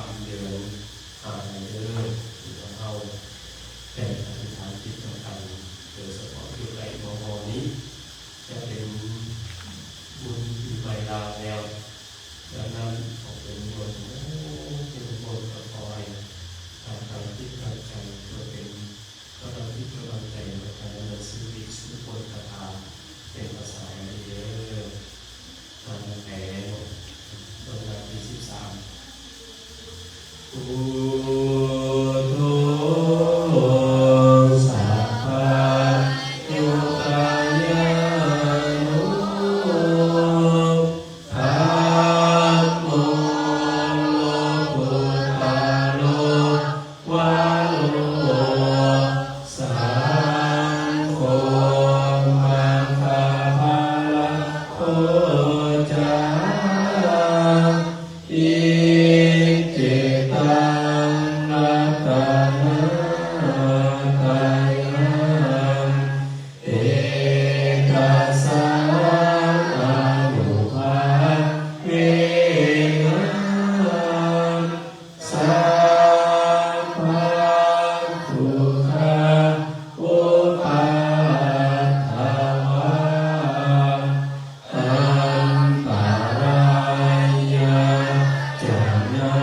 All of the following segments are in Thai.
3 เดือนหายเลยที่เราแต่อธิษฐานจิตกันโดยเฉพาะอยู่ในมหนี้จะเป็นบุญที่ใหม่ลาแล้วดังนั้นขอเป็นบุญเป็นบุญกับคอยการคิดการใจเพื่อเป็นก็ต้องคิดกำลังใจในการดำเนินชีวิตสุขภาพเป็นภาษาเยอะมันแผ่โดยวันที่13พุทโธสัพพะโยกายานุธัมโมโลกุตโลวะโลสังโฆมังคภะละโคจาอิจิตังรัตนะตายังเอกสังอนุภาเวนะสัพพังทุกขาอุปัฏฐวาอันตรายาจานา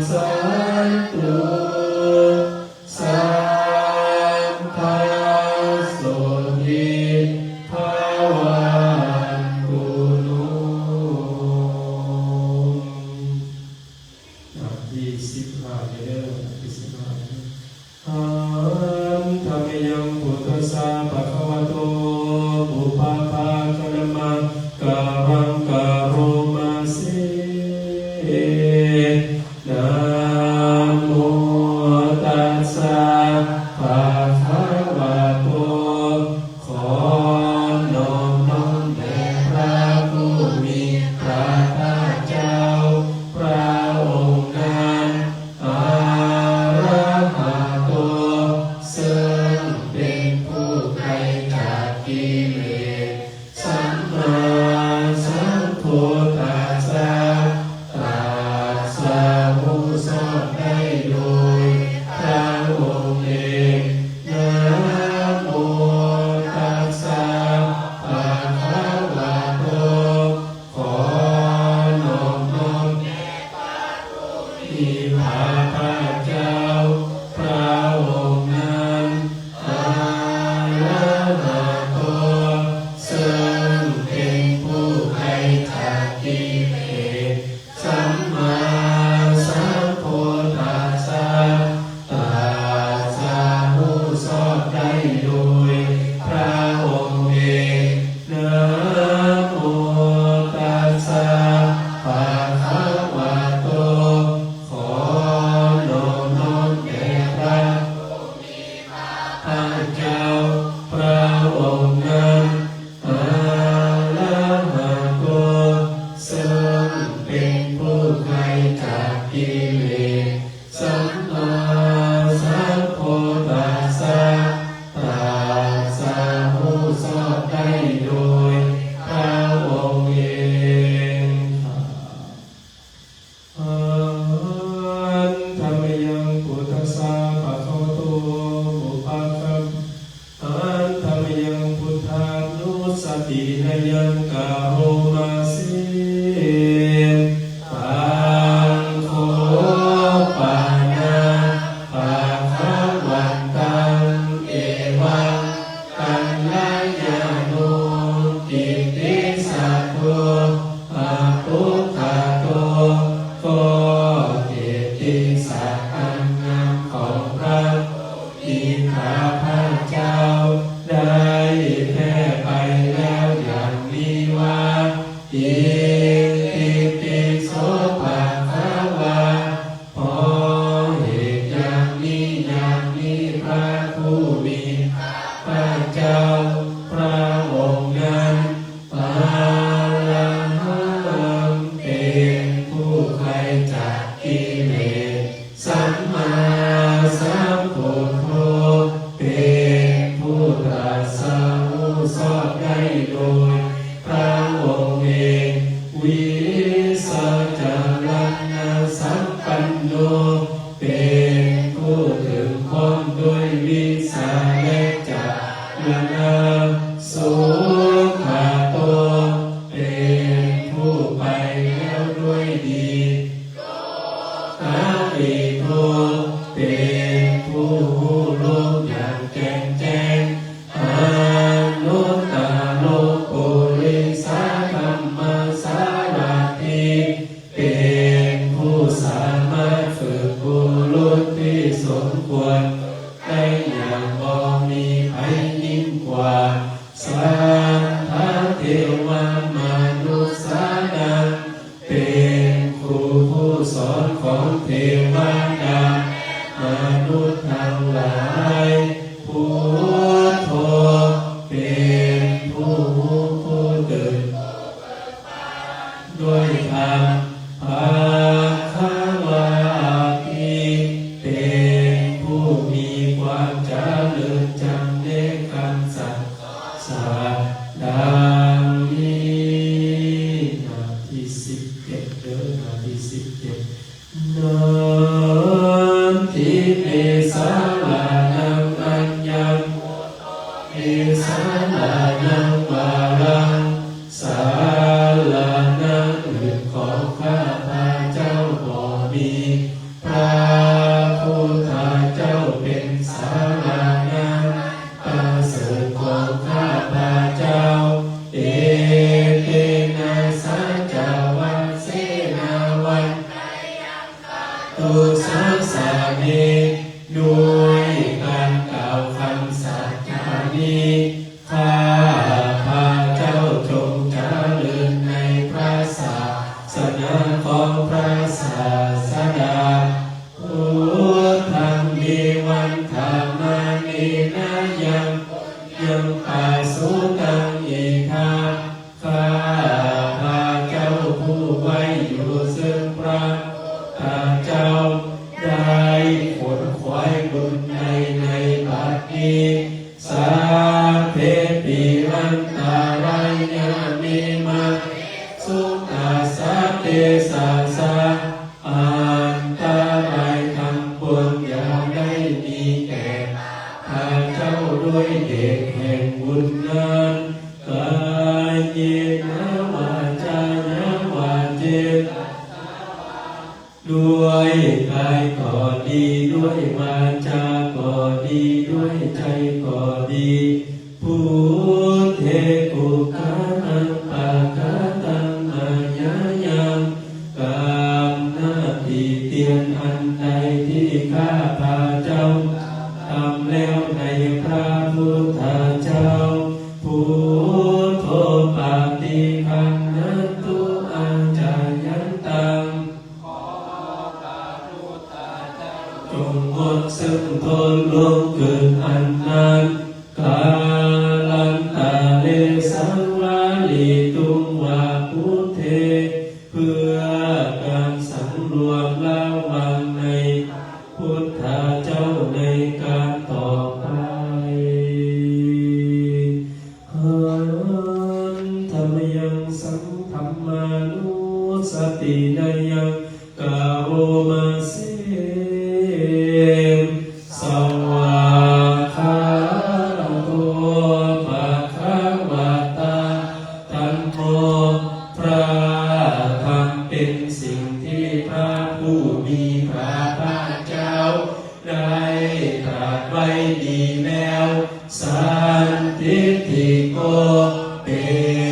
สันตุสัมภาโสทิภาวันตุโนนาที15เด้อนาที15หันธรรมยังพุทธัสสะภะคะวะโตปุพพะภะคะนะมะการังกโรมาเสนะโมตัสสะภะคะวะโตขอนอบน้อมแด่พระผู้มีพระภาคเจ้าพระองค์นั้นอะระหะโตซึ่งเป็นผู้ไกลจากกิเลสสัมมาสัมพุทธัสสะตรัสรู้ชอบได้โดยพระองค์เองนะโมตัสสะภะคะวะโตขอนอบน้อมแด่พระผู้มีพระภาคเจ้าพระองค์นั้นอะระหะโตซึ่งเป็นผู้ไกลจากกิเลสสัมมาสัมพุทธัสสะตรัสรู้ชอบได้โดยพระองค์เองนะโมตัสสะภะคะวะโตขอนอบน้อม กาลิโกเป็นผู้รู้อย่างแจ่มแจ้งอนุตตโลกุริสาธัมมสารถิเป็นผู้สามารถฝึกบุรุษที่สมควรได้อย่างบ่มีภัยยิ่งกว่าสัทธเทวมนุษย์สานังเป็นครูผู้สอนของเทวดามนุษย์ทั้งหลายพุทโธเป็นผู้รู้ผู้ตื่นด้วยธรรมภาควาภิเป็นผู้มีความเจริญจำเนกคำสัตย์สัตย์ดังนี้นาที11เด้อนาที11นาทิเมสาลานังอัญญังเมสาลานังวารังสาลานังอื่นของข้าพระเจ้าบ่มีพระพุทธเจ้าเป็นสาลานังประเสริฐของข้าพระเจ้าเอเตนะสัจจวันเสนาวันตุสัสสะเนด้วยการกล่าวคำสัจจานี้ข้าพระเจ้าจงเจริญในพระศาสนาของพระศาสดาพุทธังมีวันธรรมานินายังปัสสุตังอิทังข้าพระเจ้าผู้ไว้อยู่ซึ่งพระเจ้าได้ขนขวายบุญในบัดนี้สาเพปิรันตารายามิมาสุตาสาเตสาสาอันตรายทั้งปวงอย่าได้มีแก่ข้าเจ้าด้วยเดชแห่งบุญนั้นกายเยนะวาจายะวาเจด้วยกายก็ดีด้วยวาจาก็ดีด้วยใจก็ดีพุทเทกุกานังปะกาตังมายายังกามนาทีเตียนอันใดที่ข้าพระเจ้าทำแล้วในพระพุทธเจ้าพุทโธปฏิคันนันตุอาจายันตังจงงดซึ่งทนลงเกินอันนั้นกาลันตาเลสังวาลีตุงวาพุทเทเพื่อการสังรวมระวังในพุทธเจ้าในการต่อไปหันธรรมยังสังธรรมานุสตินายังกาโรมาเสสวาคาโตภะคะวะตาธัมโมพระธรรมเป็นสิ่งที่พระผู้มีพระภาคเจ้าได้ตรัสไว้ดีแล้วสันทิฏฐิโกเป็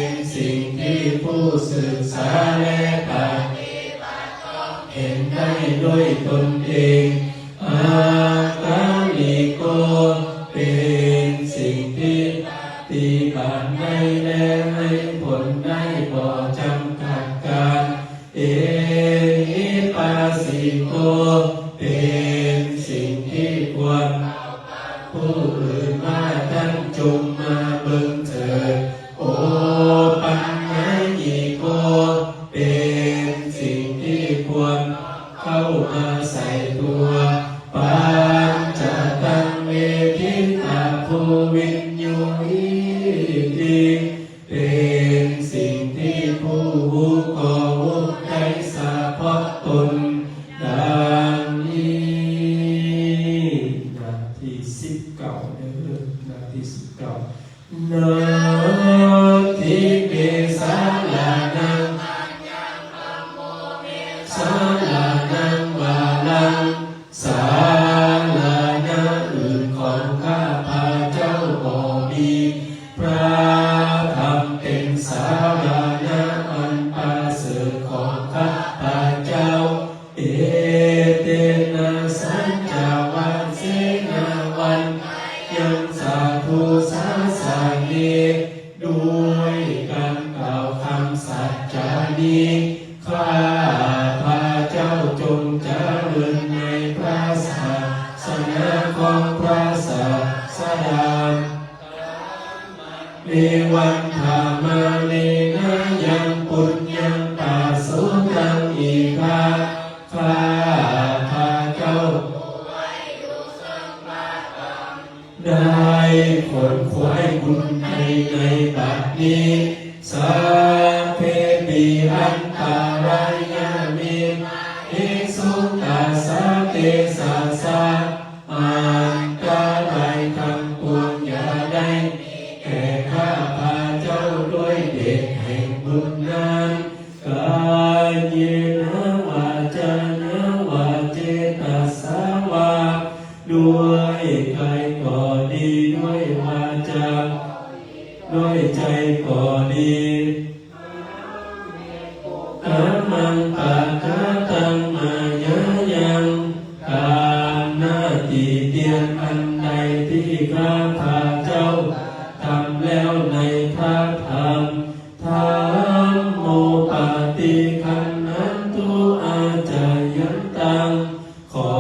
นสิ่งที่ผู้ศึกษาและปฏิบัติเห็นได้ด้วยตนเองอากาลิโกเป็นสิ่งที่ปฏิบัติได้และให้ผลได้บ่จำกัดการเอหิปัสสิโกเป็นสิ่งที่ควรผู้อื่นว่าท่านจงมาเบิ่งเถิดโอปัญญิโกเป็นสิ่งที่ควรเข้ามาใส่ตัวปัญจตังเวทิตาภูวินโยหิติเป็นสิ่งที่ผู้รู้ก็รู้ได้สะพาะตนดังนี้นาที19เด้อนาที19นาทิเมสาลานังสาลานังวา เตนะสัจจาวันเสนาวันยังสาธุสาสานีด้วยการกล่าวคำสัจจานี้ข้าพระเจ้าจงเจริญในพระศาสนาของพระศาสดาเมวันธรรมเนนะยังปุญญังปัสสุตังอิภาข้าพระเจ้าได้ขนขวายบุญในบัดนี้สาเพปิอันตารายามิอิสุตัสสะเตสะสะอันตรายทั้งปวงอย่าได้แก่ข้าพระเจ้าด้วยเดชแห่งบุญนั้นกายเยนะวาจานะวาเจตสาวาด้วยกายก็ดีด้วยวาจาด้วยใจก็ดีอามังปะกะตังมายายังการหน้าที่เตียนอันใดที่ข้าพระเจ้าทำแล้วในพระธรรมธัมโมปฏิคันนันตุอาจายันตังขอ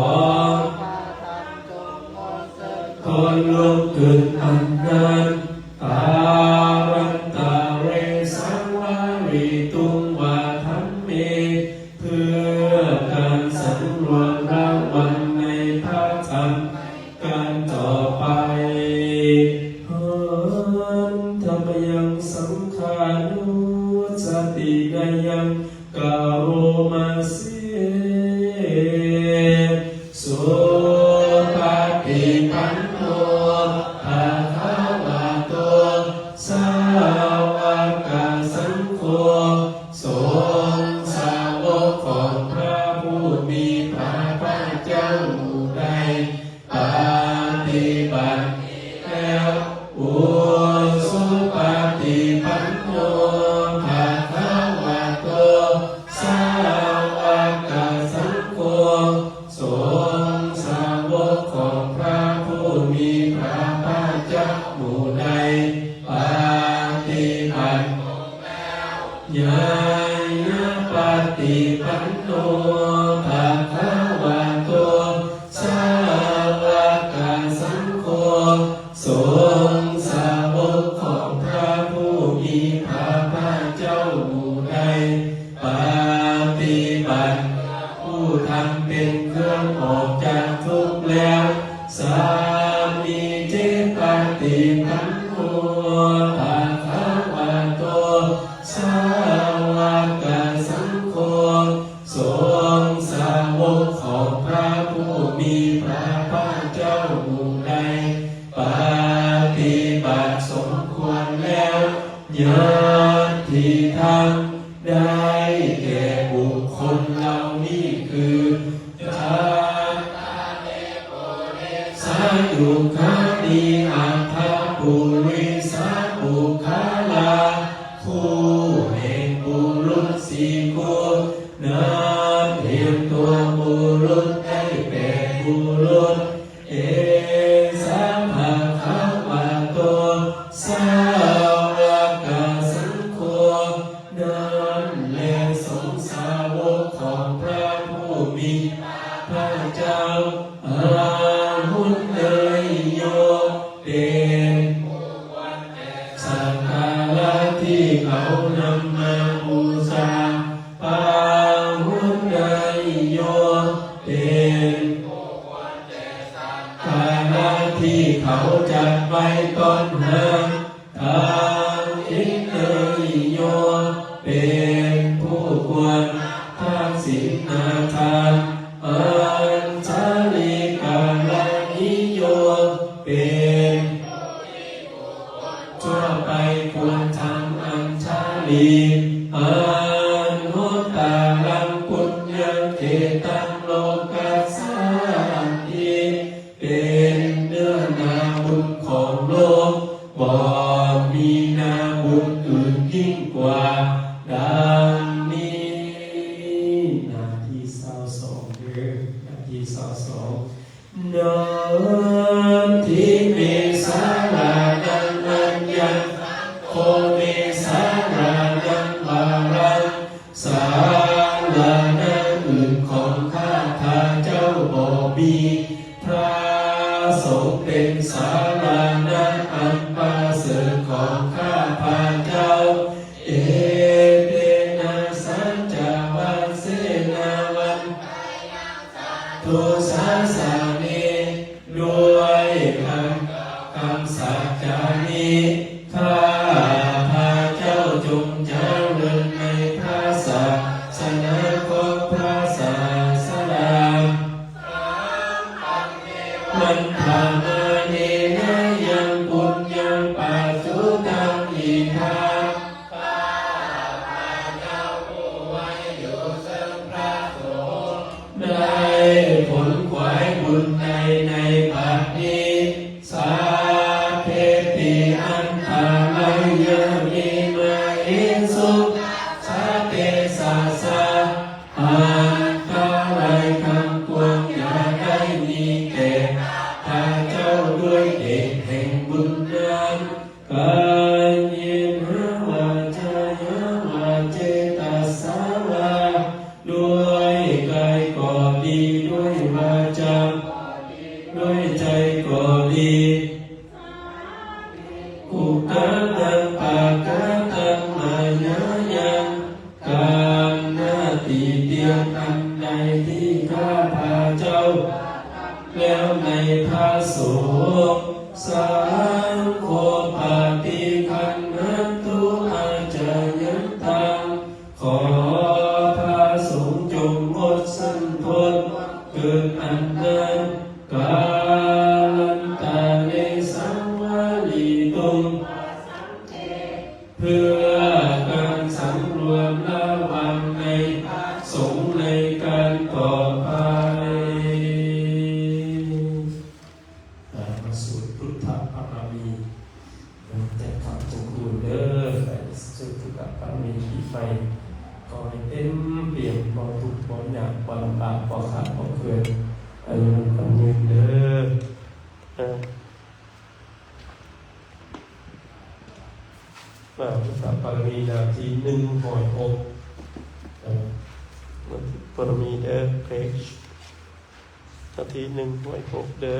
ล่วงเกินอันนั้นตารันตาเรสังวารีตุงวาธัมเมเพื่อการสำรวมระวังในพระธรรมการต่อไปหันธรรมยังสังขานุสติกายังกาโรมาเสสุปฏิปันโนภะคะวะโตสาวกสังโฆสงฆ์สาวกของพระผู้มีพระภาคเจ้าหมู่ใดปฏิบัติแล้วอุสุปฏิปันโนภะคะวะโตสาวกสังโฆสงฆ์สาวกของพระผู้มีพระภาคเจ้าหมู่ใดปฏิบัติญาณปฏิปันโนภะคะวะโตสาวกสังโฆสงฆ์สาวกของพระผู้มีพระภาคเจ้าหมู่ใดปฏิบัติผู้ทำเป็นเครื่องออกจากทุกข์แล้วสามีเจปฏิปันโนภะคะวะโตสาวกสังโฆสงฆ์สาวกของพระผู้มีพระภาคเจ้าหมู่ใดปฏิบัติสมควรแล้วญาติธรรมได้แก่บุคคลเหล่านี้คือทัตตาเนโปเรสายุคานีอัฏฐปุริสาบุคลาคู่แห่งบุรุษสี่คนนั้นเพียงตัวบุรุษได้แก่บุรุษเอสัมภะคะวะโตสาวกสังโฆนั้นแลสงฆ์สาวกของพระผู้มีพระเจ้าอาหุนเตยโยเป็นสักการะที่เขานำมาบูชาปาหุนเตยโยเป็นการะที่เขาจัดไว้ต้นหางทางอินเตยโยเป็นผู้ควรทางศีลนาทานอัญชลิกาลนิโยเป็นทั่วไปควรทำอัญชลีอนุตตรังปุญญเขตังโลกัสสานิเป็นเนื้อนาบุญของโลกบ่มี สอสองน้อมที่มีสาราดังอัญญังโคมีสาราดังวารังสาราดังอื่นของข้าพาเจ้าบ่มีพระสงฆ์เป็นสาราดังอันประเสริฐของข้าพาเจ้าเอเตนะสัจจวัสเสนาวันตุสาสานิด้วยคำสัจจานี้ข้าพาเจ้าจงเจริญในพระศาสนาของพระศาสดามันธรรมเนนะยังปุญญังปัจจุตังอิทังข้าพาเจ้าผู้ไว้อยู่ซึ่งพระสงฆ์ได้ผลขวายบุญในบัดนี้สาเพติอันตรายามิมาอิสุสาเตสาสะอันตรายคำปวงอย่าได้มีแก่ข้าเจ้าด้วยเดชแห่งบุญนั้นกายเยนะวาจายะวาเจตัสสาวาด้วยกายก็ดีด้วยวาจาด้วยใจก็ดีกุกะตังปะกะตังมายายังการหน้าตีเตียนอันใดที่ข้าพาเจ้าแล้วในพระสงฆ์สังโฆปฏิคันหันตุอาจายันตังขอพระสงฆ์จงงดสันทนเกิดอันนั้นกาลันตาเลสังวาลีตุงเพื่อการสำรวมระวังในสงฆ์ในการต่อไปมาสู่พุทธบารมีแต่คำจงคูณเด้อไปสู่พุทธบารมีที่ไปก็ให้เต็มเปี่ยมบ่ทุกข์บ่ยากบ่ลำบากบ่ขาดบ่เกินอายุมันยืนเด้อพุทธบารมีนาที106บารมีเด้อเพจนาที106เด้อ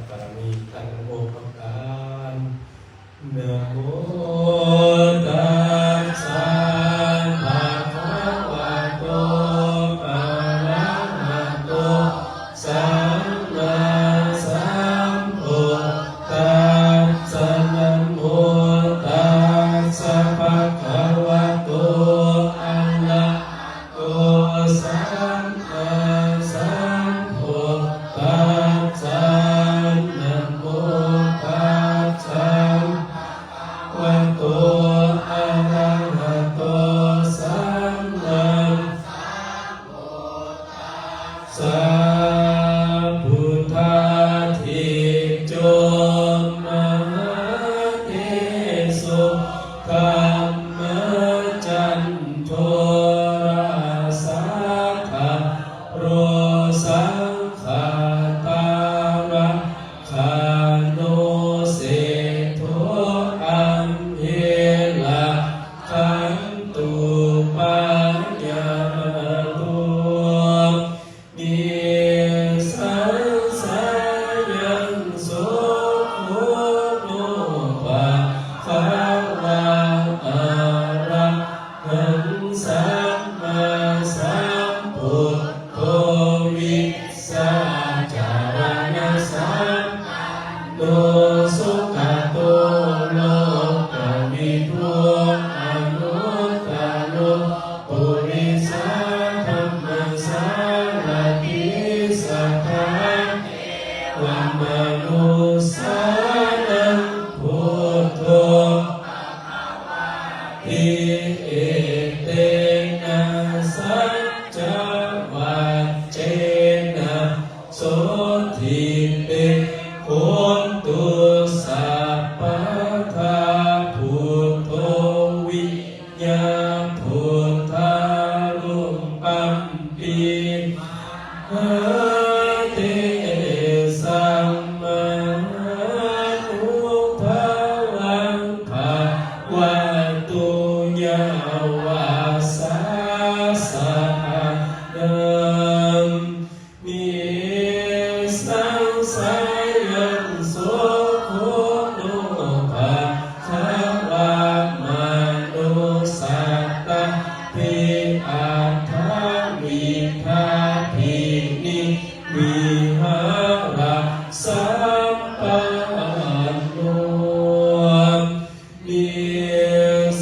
บารมีตั้งโมกการนะโมตัสสะภะคะวะโตอะระหะโตสัมมาสัมพุทธัสสะนะโมตัสสะภะคะวะโตอะระหะโตสัมมาสัมพุทธัสสะนะโมตัสสะภะคะวะ โสทิเตโหนตุสัพพะทาพุทโธวิญญาพุทธารุปปัมปิหาเตสัมมานุภาวังภาวะตุยาวาสาสะนังมิสังสายังโสโคโนภะคะวามนุสัตตะเทอาทาวิทาทินิวิหารสัพพะโนมิ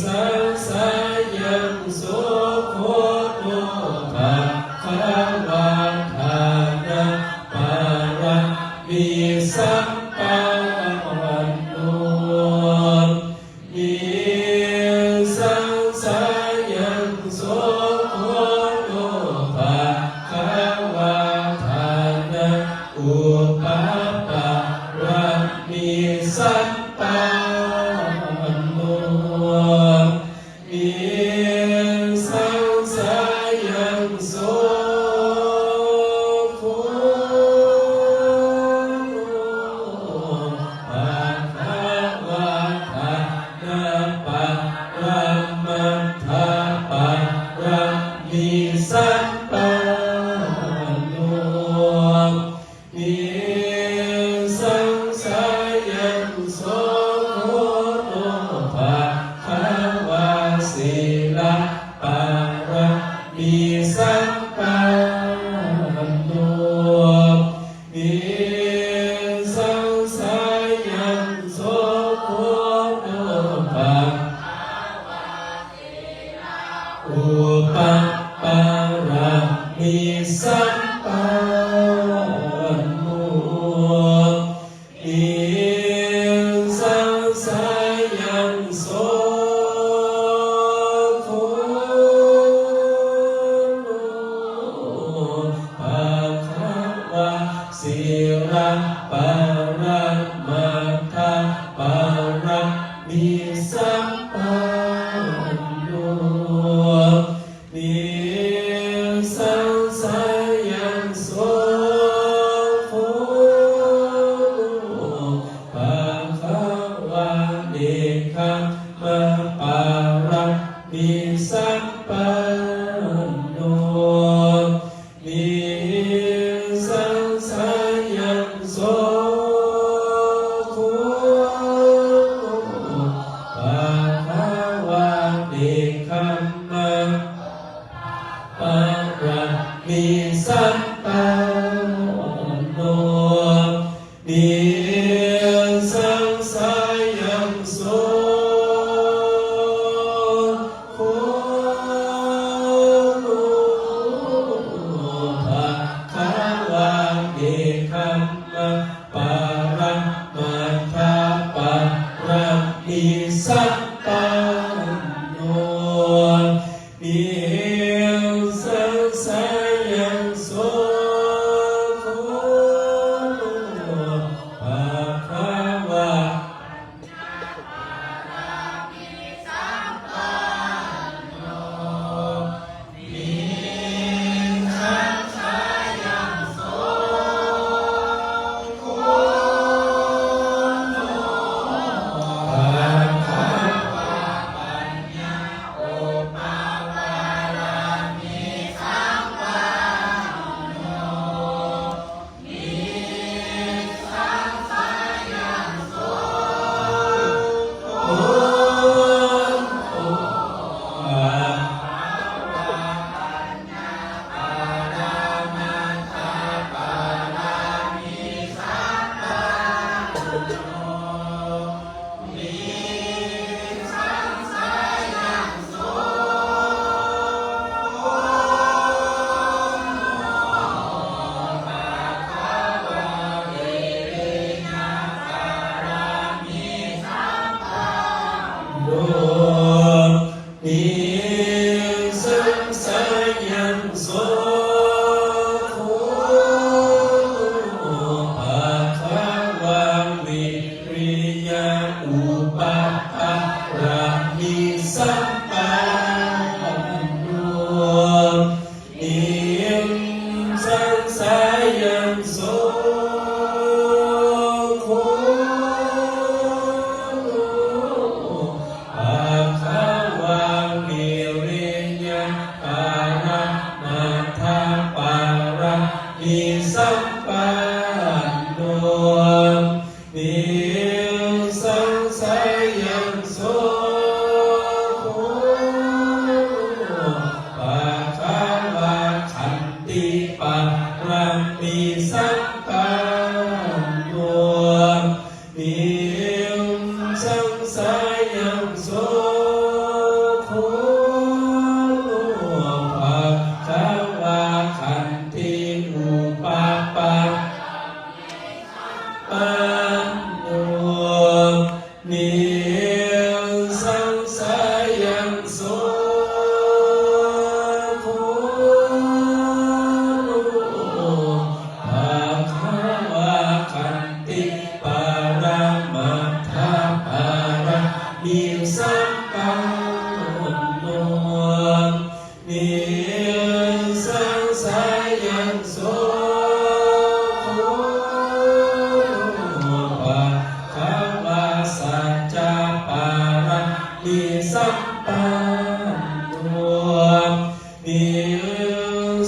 สังสายังโสโคโนภะคะวาทานะปาระมิสัมปันโนมิสังสายังโสโคโนภะคะวาทานะอุปาปะระมิสัมปันโนมิสังสายังโสโคภะคะวาทานะปะระมัทธาปะระมิสัมปันโนมิสังสายังโสโคโนภะคะวาศิลปะระมิสัมปันโนมิสังสายังโสโคโนภะอุปปาระมิสัมปันโนมิสังสายังโสโคโนภะคะวาศิลปะระมัทธาปะระมิสัมปันโนมิสังสายังโสโคโนภะคะวาเดชะมะปาระมิสัมปันโนมิสังสายังโส โฆภะคะวะวิริยะปาระมัทธปาระมิสัมปันโนนิสังสายังโสโฆภะคะวะขันติปะระมิสัมปันโนนิสังสายังโสโฆภะคะวะขันติอุปปาปันโนนิสังสายังโสโฆภะคะวะขันติปาระมัทธปาระมิสัมปันโนนิสังสายังโสโฆภะคะวะสัจจะปาระมิสัมปันโนนิ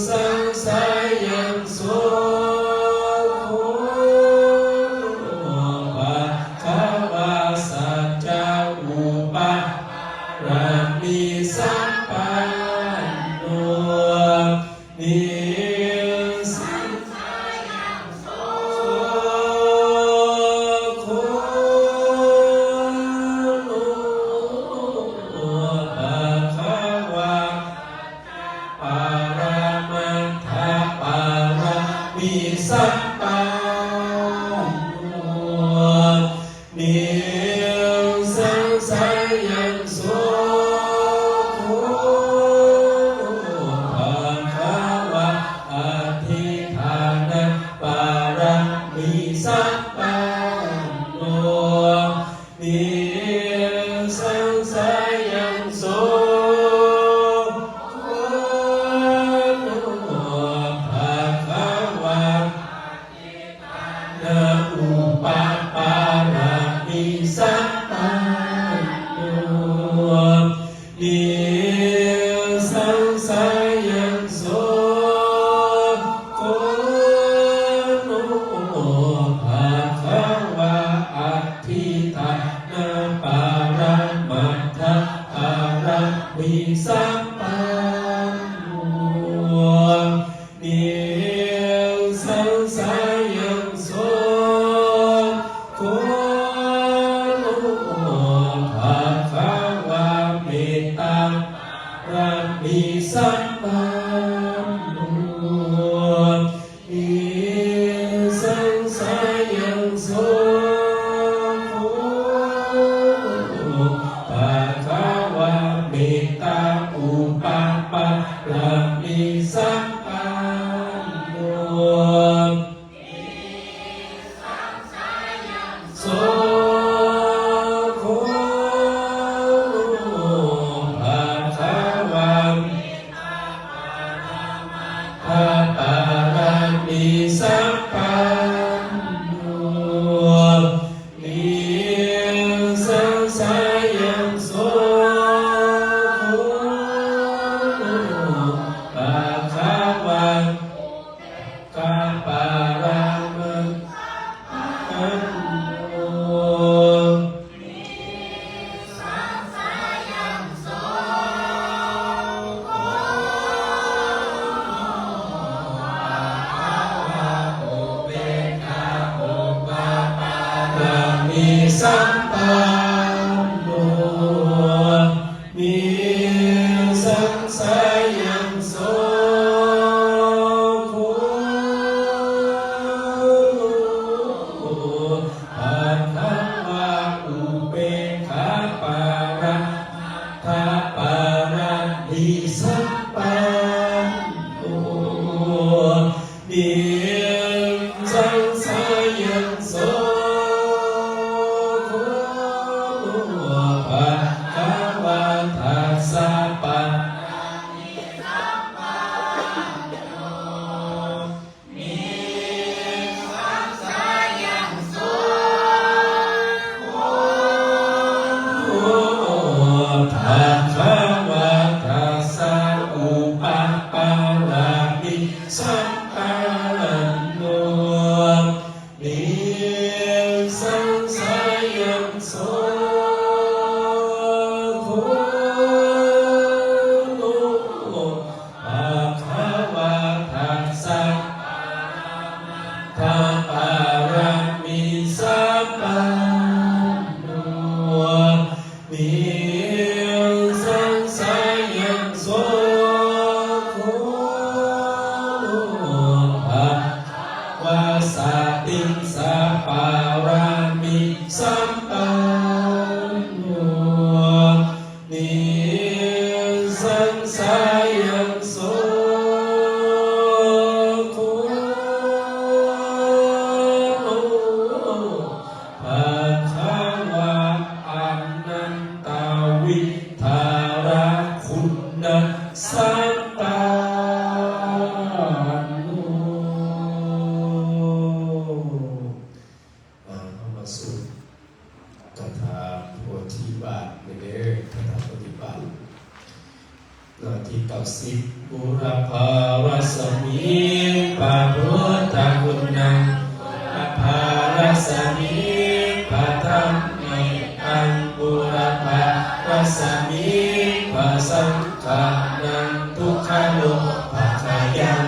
สังสายังโสโฆภะคะวะสัจจะอุปาระมิสัมปันโนนิสังสายังโสโฆภะคะวะปาระมัทธปาระมิสัมปันโนนิสังสายังโสโฆภะคะวะอธิฐานปาระมิสัมปันโนนิสังสายังโสโฆภะคะวะนะอุปปาระมิสัมปันโนนิสังสายังโสโฆภะคะวะอธิฐานปาระมัทธปาระมิสัมปันโนนิสังสายังโสโฆภะคะวะเมตตาระมิสัมปันโนนิสังสายังโสโฆภะคะวะเมตตาอุปปาระมิสัมปันโนโสโฆภะคะวะปาระมิสัมปันโนนิสังสายังโสภะคะวะกาปาระมังอันโนมิสัมปันโนนิสังสายังโสโฆภะคะวะอุเบกขาปาระทาปาระมิสัมปันโนนิสังสายังโสโฆ พระปารามิสัพพันโนนิสังสายังโสโคภะวาสาติสัพปารามิสัมปันโนนิสังสายังโสโคภะคะวะอนันตวิทาระคุณสัตตานุเข้ามาสู่คาถาโพธิบาทในเด้อคาถาโพธิบาทหน้าที่90บุรพารัสมิปะพุทธคุณังบุรพารัสมิปะธรรมิอังบุรพารัสมิปะสังฆานังทุกขโลภะคายัง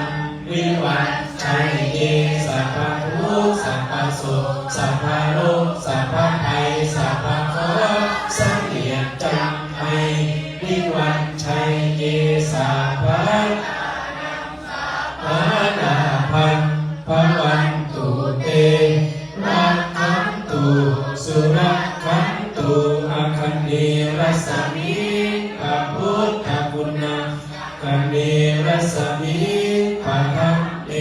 วิวัชชัยเยสัพพะทุกข์สัพพะโสสัพพะโรคสัพพะภัยสัพพะเคราะห์สังเหียจำให้วิวัชชัยเยสัพพะอาณาพันภวันตุเตรักขันตุสุรักขันตุอาคันเดรัสมิพระพุทธคุณังคันเดรัสมิพระธรรมเอ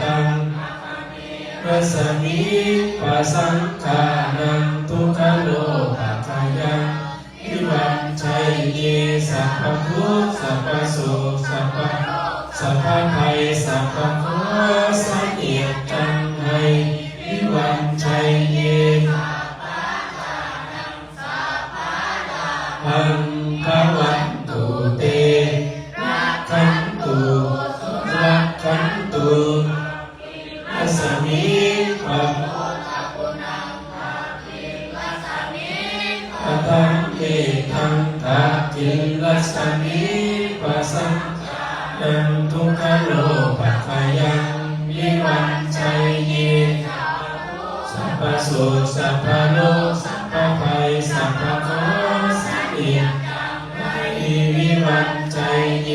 ตังรัสมิพระสังฆานังทุกขโลภะคายังวิวัชชัยเยสัพพะทุกข์สัพพะโสสัพพะภัยสัพพะเคราะห์สังเหียจังให้วิวัชชัยเยพังภวันตุเตรักขันตุรักขันตุรัสมิพระพระธรรมเอตังทักขิรัสมิพระสังฆานังทุกขโลภะคายังวิวัชชัยเยสัพพะโสสัพพะโรคสัพพะภัยสัพพะเคราะห์สังเหียวิวัชชัยเย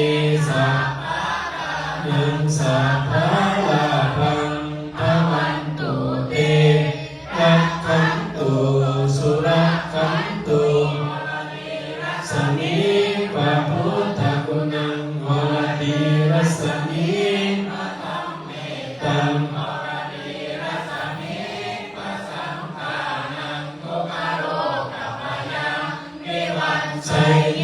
สัพพะนังสัพพะลาภังภวันตุเตรักขันตุสุรักขันตุสมิพระพุทธคุณังวรติรัสมิตังชัยเย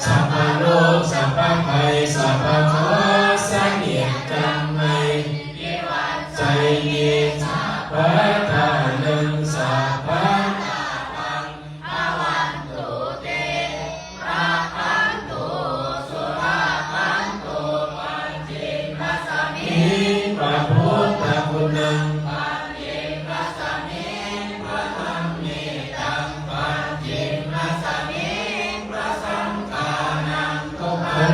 สัพพะโรคสัพพะภัยสัพพะเคราะห์สังเหียจังให้ชัยเยสัพพะทานังสัพพะพระพุทธคุณัง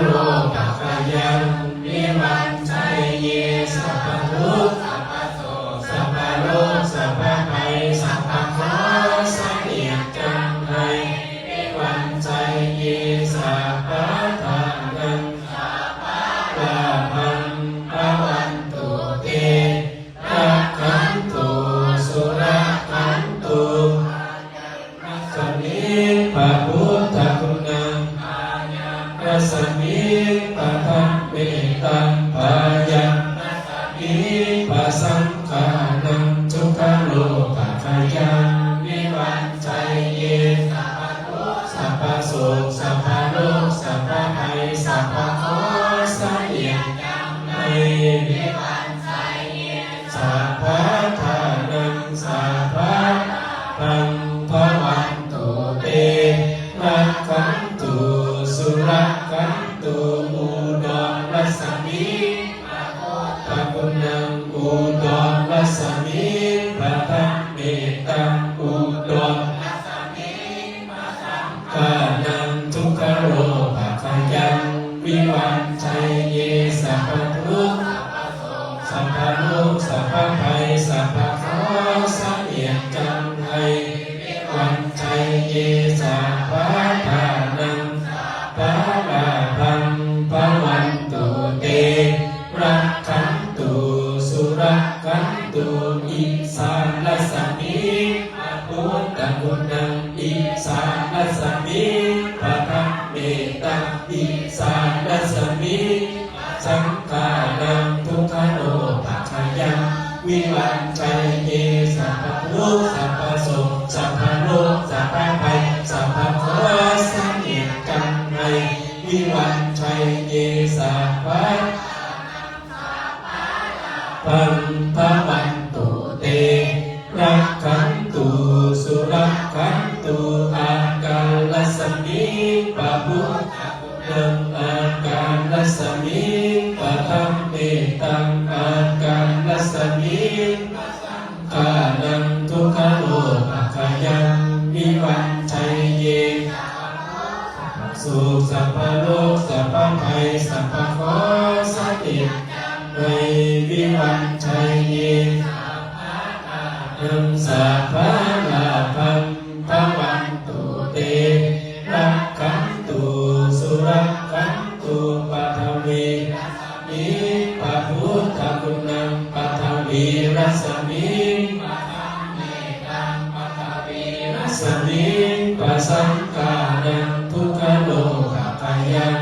โลภะคายังวิวัชชัยเยสัพพะทุกข์สัพพะโสสัพพะโรคสัพพะภัยสัพพะเคราะห์สังเหียจังให้วิวัชชัยเยสัพพะทานังลาภังภวันตุเตรักขันตุสุรักขันตุสมิพระพุทธคุณังรัสมิปะธรรมเมตังภายัมมิปะสังฆานังทุกขโลภะคายังวิวัชชัยเยสัพพะทุกข์สัพพะโสสัพพะโรคสัพพะภัยสัพพะเคราะห์สังเหียจังให้วิวัชชัยเยสัพพะทานังสัพพะพังภวันตุเตรักขันตุสุรักขันตุอุดรรัสมิพระคุณังอุดรรัสมิพระธรรมเมตังอุดรรัสมิพระสังฆานังทุกขโลภะคายังวิวัชชัยเยสัพพะทุกข์สั รักขันตุอิสานลัสสมิพระพุทธคุณังอิสานลัสสมิพระธรรมเมตังอิสานลัสสมิสังฆานังทุกขโนปัจจยังวิวันชัยเยสัพพะทุกข์สัพพะโสกสัพพะโลกสัพพะภัยสัพพะโคสังเกตกันในวิวันชัยเยสัพพะปันพะวันตุเตรักขันตุสุรักขันตุอากาลัสสมิปะพุทธนังอากาลัสสมิปะธัมเมตังอากาลัสสมิกานังทุกขโลภะขยังวิวันชัยเยสุขสัพพะโลกสัพพะภัยสัพพะโคสันติในวิวันชัยเยนังสัพพะลาภังภวันตุเตรักขันตุสุรักขันตุปัทวีนิพระพุทธคุณังปัทวีรัสมิปัทเมตังปัทวีรัสมิปัสสังฆานังทุกขโลภะขยัง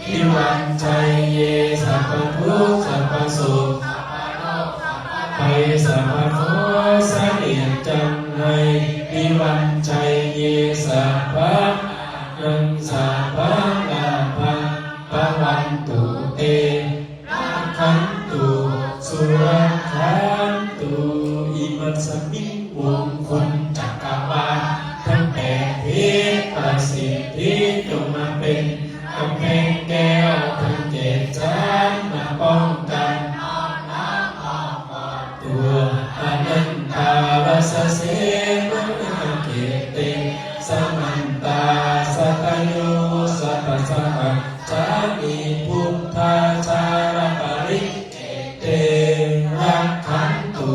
วิวันชัยเยสัพพะทุกข์สัพพะโสกภัยสัพพะโคสันติจังในวิวันชัยเยสัพพะนังสัพพะลาภังภวันตุเตรักขันตุสุรักขันตุอิมัสสมิวงคลจักรวาลทั้งแปดทิศประสิทธิจงมาเป็นกำแพงแก้วทั้งเจ็ดชั้นมาป้องกันตัวอนันตาลัสเสมะเกเตสมันตาสัตโยสัพพสหัสสามีพุทธาชารปริเกเตรักขันตุ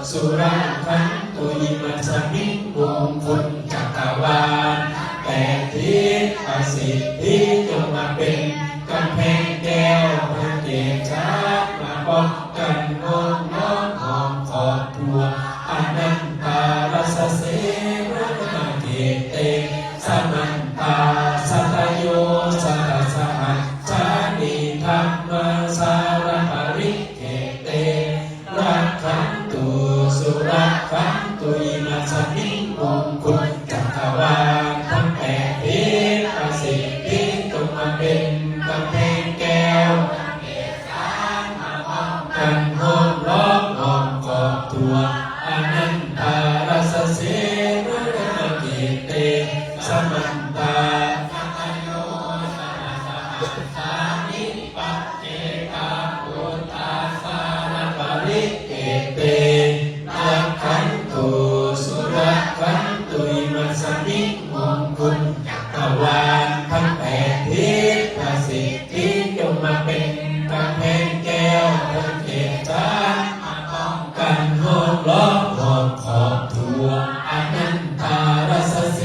สุรักขันตุอิมัสสมิวงคลจักรวาลแต่ทิศประสิทธิจงมาเป็นกำแพงแก้วพระเกศชาติมาป้องกันโง่น้อมหอมขอบทัวอนันตาลัสเสมะเกเตสมันตาสัตโยสัตสหัสสานิธรรมสารปริเกเตรักขันตุสุรักขันตุอิมัสสมิวงคลจักรวาลทั้งแปดทิศประสิทธิจงมาเป็นกำแพงแก้วกันห้อมล้อมห้อมกอบตัวอนันตาลัสเสมะเกเตสมันตาสานิปัจเจกาปุตตาสารปริเกเตรักขันตุสุรักขันตุอิมัสสมิวงคลจักรวาลทั้งแปดทิศประสิทธิจงมาเป็นกำแพงแก้วทั้งเจ็ดชั้นมาป้องกันห้อมล้อมหอมขอบทัวอนันตาลัสเส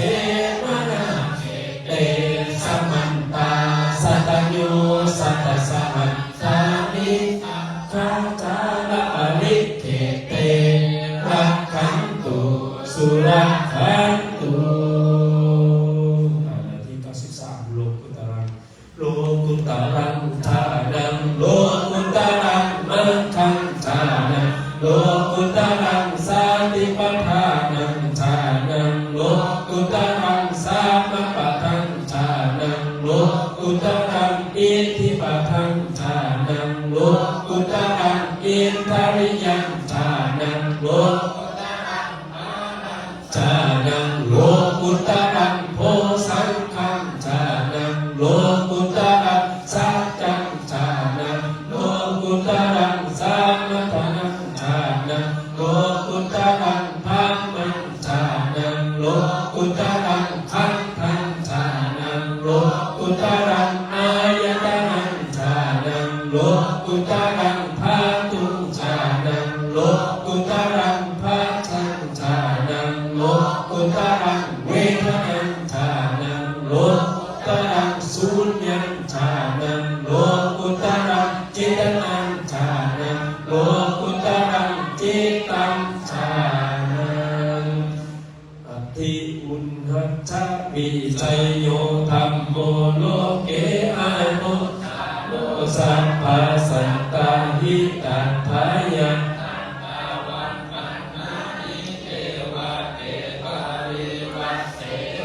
มะเกเตสมันตาสัตโยสัตสหัสสานิคาจารปริเกเตรักขันตุสุรักขันตุที่93โลกุตรังโลกุตรังทานังโลกุตรังมังคังทานังโลกุตรังสาติปัฏฐานังทานังโลกุตรังสามปัฏฐังทานังโลกุตรังอิทธิปัฏฐังทานังโลกุตรังอินทริยังทานังโลกุตรังมานังทานังโลกุตรังโพสังคังทานังโลกุตรังสัจจังทานังโลกุตรังสัมมัทนังทานังโลกุตรังธัมมังทานังโลกุตรังขันธังทานังโลกุตรังอายตนังทานังโลกุตรังภาตุงทานังโลกุตรัง สัตตาหิตัทธายัง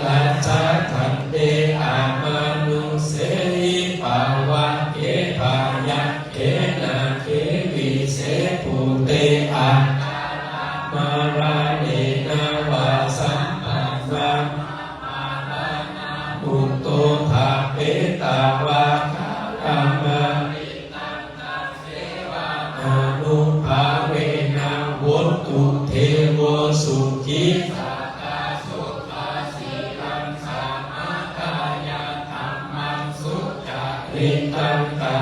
ตัจจทันเตอามานุเสหิปาวะเกภายะเกนะเกวิเสภูเตอามาราเดนะวาสัมปันนังอุตโตภาเปตาวะกามาอนุภาเวนะวุตตุเทโวสุขิริตังตา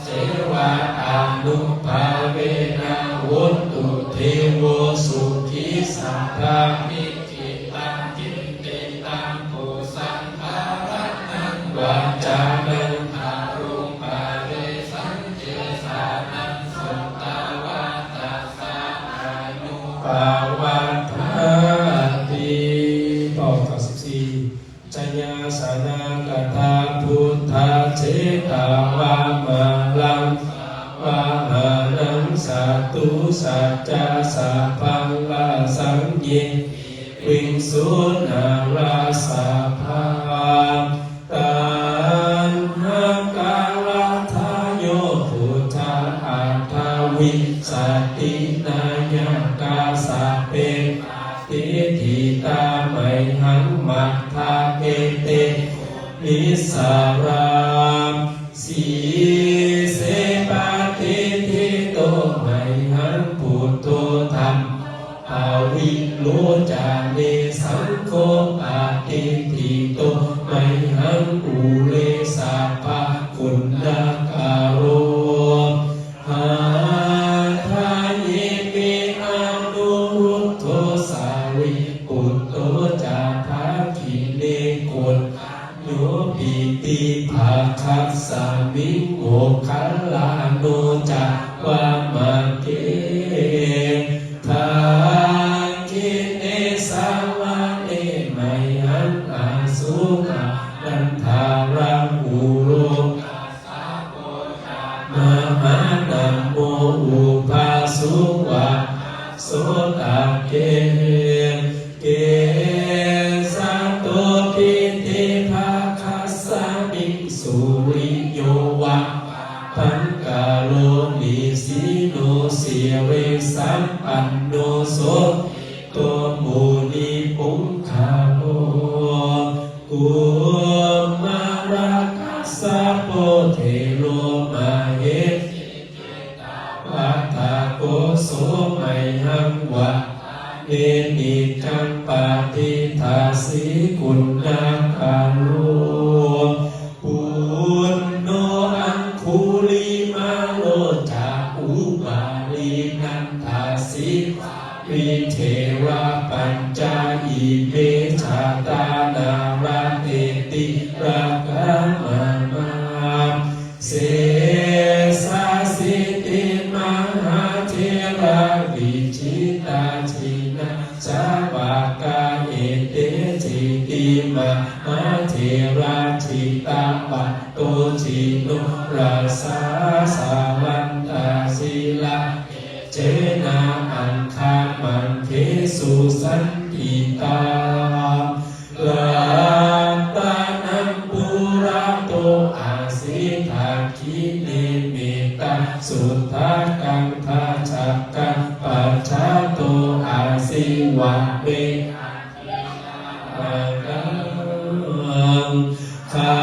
เสวะอานุภาเวนะวุตตุเทโวสุขิสัพพะมิจิตังกินติตังปุสังภารัตังวาจานังทารุปาเรสังเจสานังสุตตาวาตัสสะอานุภาวัฏฐาติข้อ94จัญญาสานังกัตถาพุทธาเจตาวามาลังวาหานังสัตตุสัจจะสัพพังลาสังเยวิงสุนาราสาภาตันหากาลทาโยพุทธาอัตถวิสตินายกาสะเปติทิตาไมหังมัทธาเกเตนิสารามสีเสปาติทิโตไมหังพุทโธธรรมภาวิโลจาเนสังโฆปาติทิโตไมหังอุเลสาภาคุณนาคาโรหาทาเยเมอนุรุตโตสาริปุตโตจาภาคิเนโกฏโยปิติภาคัสสามิโมคัลลาโนจักวามาเกทาคิเนสาวะเนไมหังอาสุขานันทารังอุโรมหานัมโมอุปาสุวะโสตเกเกสัตโตปิติภาคัสสะมิสุริโยวะปัญกาโลนิสิโนเสียเวสัมปันโนโสตัวมูนิปุงคาโลกุมาราคัสสะโพเทโลมาเหวัตถาโกโสไมหังวะเอนิจังปาติทาสีกุณนาคาโลปุณโนอังคุลิมาโลจาอุบาลีนันทาสีวิเทวะปัญจาอิเมชาตานาราเตติราคามามาเสสาสิติมหาเทราวิจิตาชินะสาวกาเอเตจิติมหาเทราชิตาปัตโตจิโนราสาสาวันตาศิลาเจนะอังคามันเทสุสันติตาลาตานัมปุระโตอาสิทาคิเนเมตาสุทธากังทาจักกังปัจจาโตอาสิวะเวอากังขั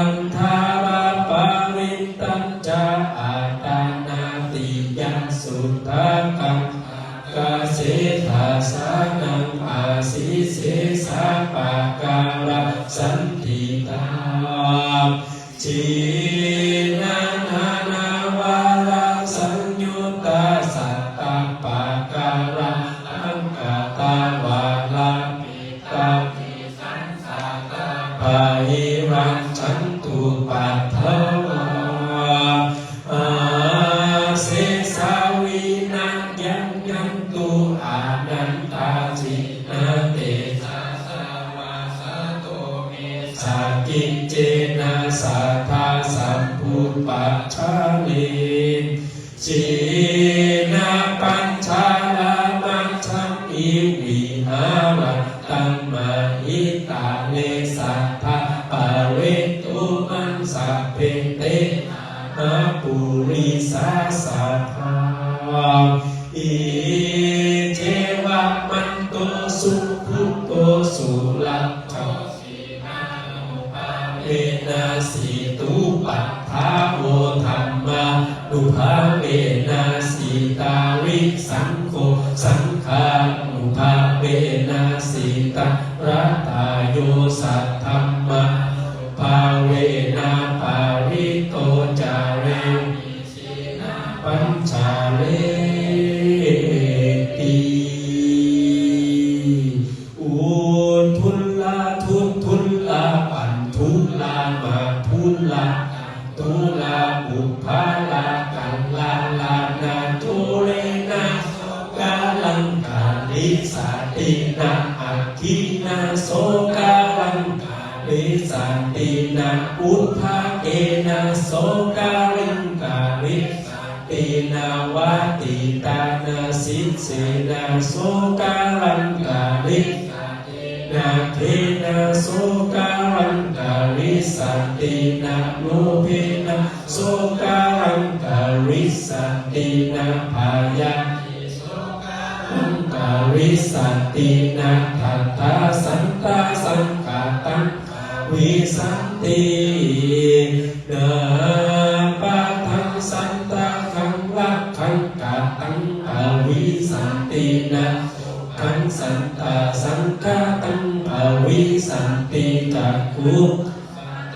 นธาราปาริตัญจาอาตานาติยังสุทธากังกาเสธาสานังอาสิเสสาปาการะสันติตาจีนานา วาลาสัญยุตาสัตตาปาการะอังกาตาวาลาปิตาปิสังสาตาปะหิรังฉันตุปัฏฐวาอาเสสาวินังยังยันตุอานันตาจินาเตสะสาวาสโตเมสากิจเจนะสัทธาส อิเทวะมันโตสุขุโตสุลักขสีนานุภาเวนะสีตุปัฏฐาโอธัมมานุภาเวนะสีตาริสังโฆสังฆานุภาเวนะสีตารัตตาโยสัทธัมมาภาเวนะปาริโตจาเรมิสีนาปัญจาเลติอุทุลลาทุลลาปันทุลลามาทุลลาตุลาบุพาลากัลลาลานาทุเรนะกาลังกาลิสาตินะอัคคีนาโสกาลังกาลิสาตินะอุทาเกนะโสกาลิงกาลิสาตินาวาติตานาสิเสนาโสกาลังกาลิสาตินาเทนะโสกาลังกาลิสาตินะโลเพนะโสกาลังกาลิสาตินะพายาโสกาลังกาลิสาตินะทัตตาสันตาสังฆาตังวิสันตินาปะทังสันตาขังลักขังกาตังอวิสันตินะขังสันตาสังฆาตังอวิสันติจักขุ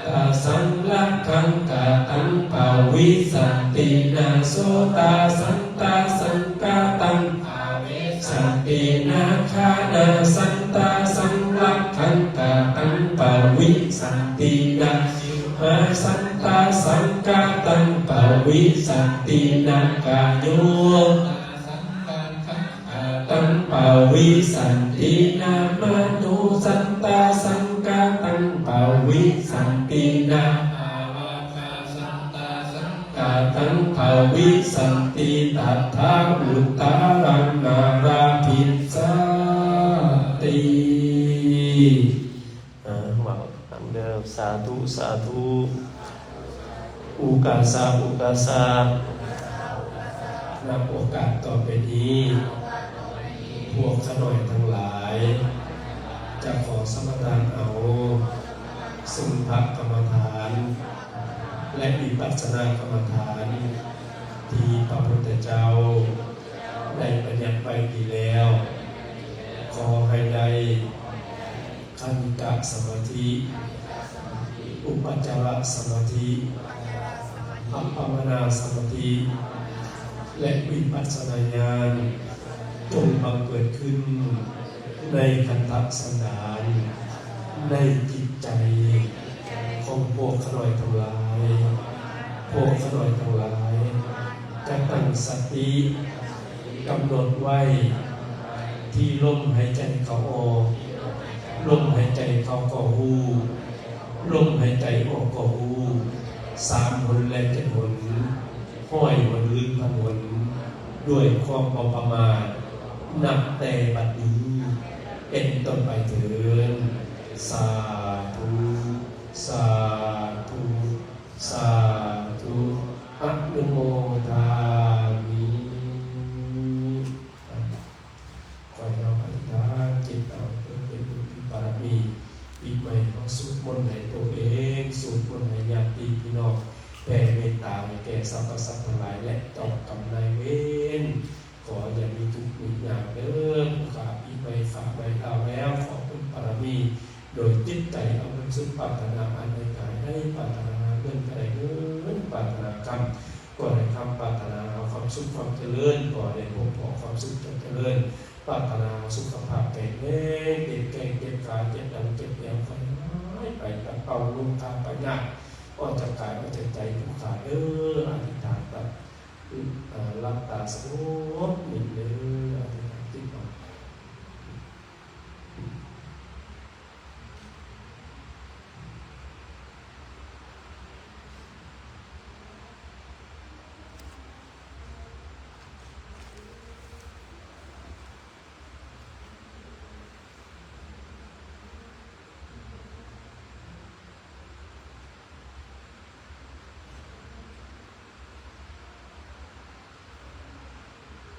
ตาสังลักขังกาตังอวิสันตินะโสตาสันตาสังฆาตังอวิสันตินะคานาสันตาสังลักขังกาตังอวิสันตินะมาสันตาสังฆาตังปวิสันตินะกาโยตังปวิสันตินะมโนสันตาสังฆาตังปวิสันตินะกาตังปวิสันติตัทธาอุตตารังนาราภิสาติเดิมสาธุสาธุอุกาสาอุกาสานับโอกาสต่อไปนี้พวกขน่อยทั้งหลายจะขอสมทานเอาซึ่งพระกรรมฐานและวิปัสสนากรรมฐานที่พระพุทธเจ้าได้บัญญัติไว้ดีแล้วขอให้ได้ขันธสมาธิอุปจารสมาธิอัปปมนาสมาธิและวิปัสสนาญาณจงบังเกิดขึ้นในขันธสันดานในจิตใจของพวกขน่อยทั้งหลายพวกขน่อยทั้งหลายจะตั้งสติกำหนดไว้ที่ลมหายใจเข้าออกลมหายใจเข้าก็หูลมหายใจออกก็หู3 หนและ7 หนห้อยหนลึกพันหนด้วยความประมาทนับแต่บัดนี้เป็นต้นไปเถิดสาธุสาธุสาธุอนุโมทามิขอให้เราอธิษฐานจิตเอาเป็นบุญบารมีปีใหม่ของสวดมนต์ให้ตัวเองสวดมนต์ให้ญาติพี่น้องแผ่เมตตาให้แก่สรรพสัตว์ทั้งหลายและเจ้ากรรมนายเวรขออย่ามีทุกข์มียากเด้อผู้ขาปีใหม่ฝากไว้เอาแล้วขอเป็นบารมีโดยจิตใจเอาเงินซึ่งปรารถนาอันใดกายได้ปรารถนาเงินอะไรเงินปรารถนากรรมก่อนให้คำปรารถนาความสุขความเจริญก่อนให้พบความสุขเจริญปรารถนาสุขภาพแข็งแรงเด็กแก่เจ็บกายเจ็บดังเจ็บแอวคอยไปตัดเป่าลุงทางปัญญาออกจากกายออกจากใจผู้ขาอธิษฐานตัดรับตาสงบนิ่งเลยอธิษฐานจิตออก อ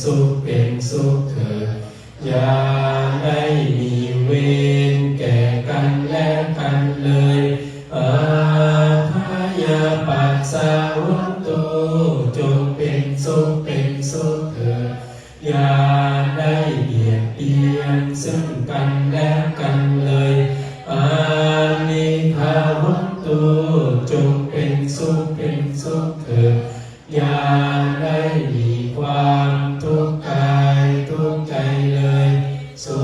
สุขเป็นสุขเถิดอย่าได้มีเวรแก่กันและกันเลยอาภายาปัสสาวุตโตจงเป็นสุขเป็นสุขเถิดอย่าได้เบียดเบียนซึ่งกันและกันเลยอานิภาวุตโตจงเป็นสุขเป็นสุขเถิดอย่าได้มีความทุกข์กายทุกข์ใจเลยสุ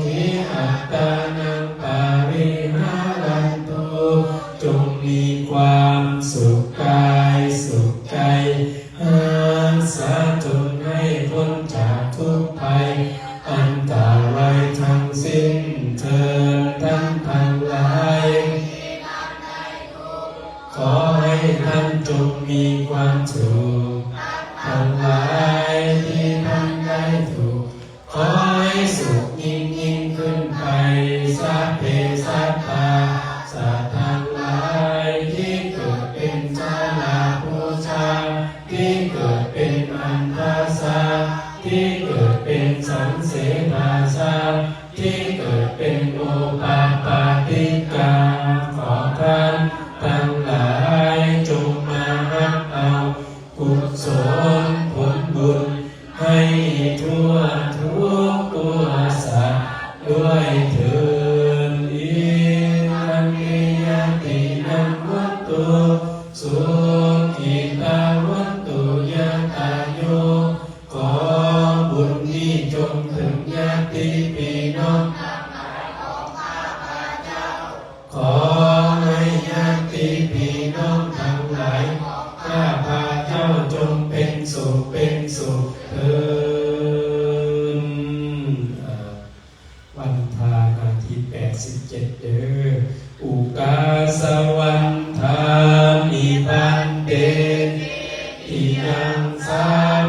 ขีอัตตานังปาริหารันตุจงมีความสุขกายสุขใจรักษาจนให้พ้นจากทุกภัยอันตรายทั้งสิ้นเถิดทั้งหลายขอให้ท่านจงมีความสุขทั้งหลายที่ท่านได้ถูกขอให้สุขยิ่งขึ้นไปสัพเพสัตตาสัตว์ทั้งหลายที่เกิดเป็นชาลาภูชาที่เกิดเป็นอันภาษาที่เกิดเป็นสังเสภาษาที่เกิดเป็นโอปาปาติกาขอท่านทั้งหลายจงมารับเอากุศลผลบุญให้ทั่วทุกตัวสัตว์ด้วยเถิดอิรังเกยตินัมวัตตุสุขิตาวัตตุยะตาโยขอบุญนี้จงถึงญาติพี่น้องขอให้ญาติพี่น้องทั้งหลายข้าพาเจ้าจงเป็นสุขเป็นสุขเถิดวันทานาที87เด้ออุกาสวันทามิพันเตอิยังสา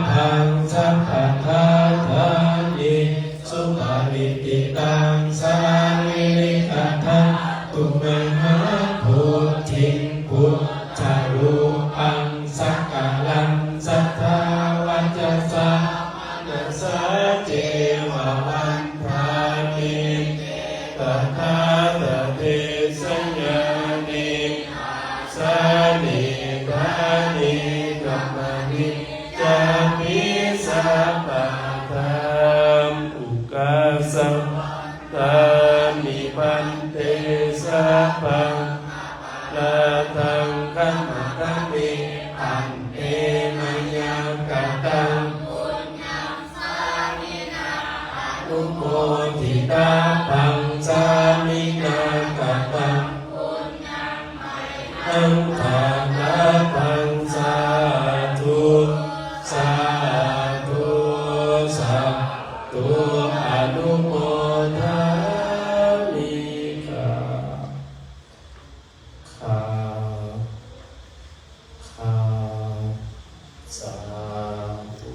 พังสัพพะทาทานิสุปาริติตังสาริลิกทังตุมหาภูทิงพุทธารูปังสักกะลังสัทธาวัจจะสานัสสะเจวะวันทามิตถาตเตสัญญานิสานิกานิกัมมานิจามิสัพพะธรรมอุกาสตามิพันเตสัพพังลาทังคัมมะคัมมิอันเตมยากตังนุโมทิตาปังสามินากตังอังคานาปังสาธุสาธุสาธุอนุโมทามิข้าสาธุ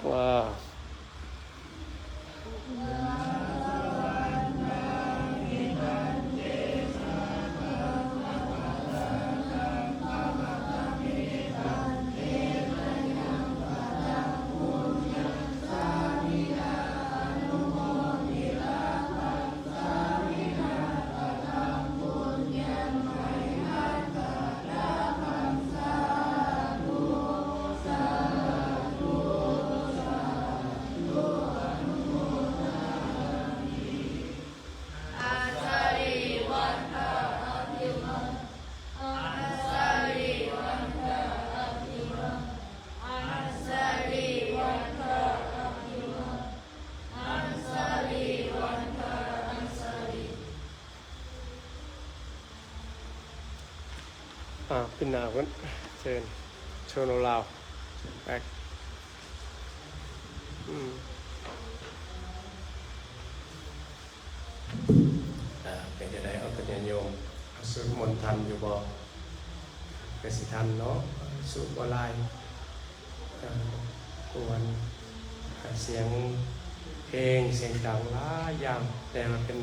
ว้าวขึ้นหนาวกันเชิญโชว์โนลาวแบกเป็นจะได้เอาตัวเนียโยมสวดมนต์ทันอยู่บ่กสิทันเนาะสุบลายกวนเสียงเพลงเสียงดังหลายอย่างแต่มันเป็น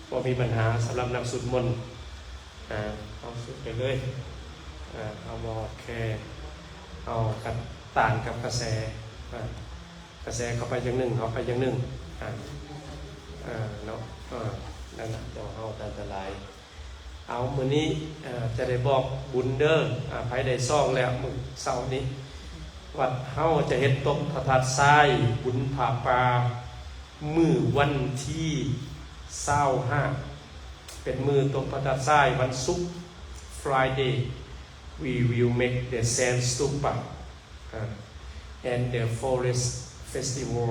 บ่มีปัญหาสำหรับนักสวดมนต์เอาสุดไปเลยเอาบอกแค่เอากับต่างกับกระแสกระแสเข้าไปอย่างหนึ่งเข้าไปอย่างหนึ่งเนาะนั่นแหละเดี๋ยวเอาอันตรายเอามื้อนี้จะได้บอกบุญเด้อไผได้ซ่องแล้วมื้อเช้านี้วัดเฮาจะเฮ็ดตบพระธาตุทรายบุญผาป่ามื้อวันที่25เป็นมื้อตบพระธาตุทรายวันศุกร์ Friday we will make the sand stupa and the forest festival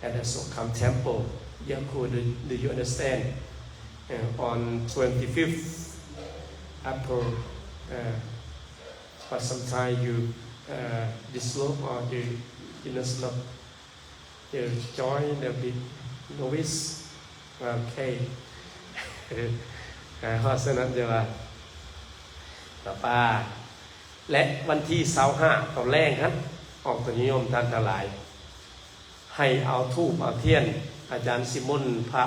at the Sokam temple Yaku do you understand on 25th April but sometimes you dislope or you not stop you join the big novice okay เพราะฉะนั้นจะว่าต่อไปและวันที่25ตอนแรกครับออกตัวนิยมท่านทั้งหลายให้เอาธูปเอาเทียนอาจารย์สิมนพระ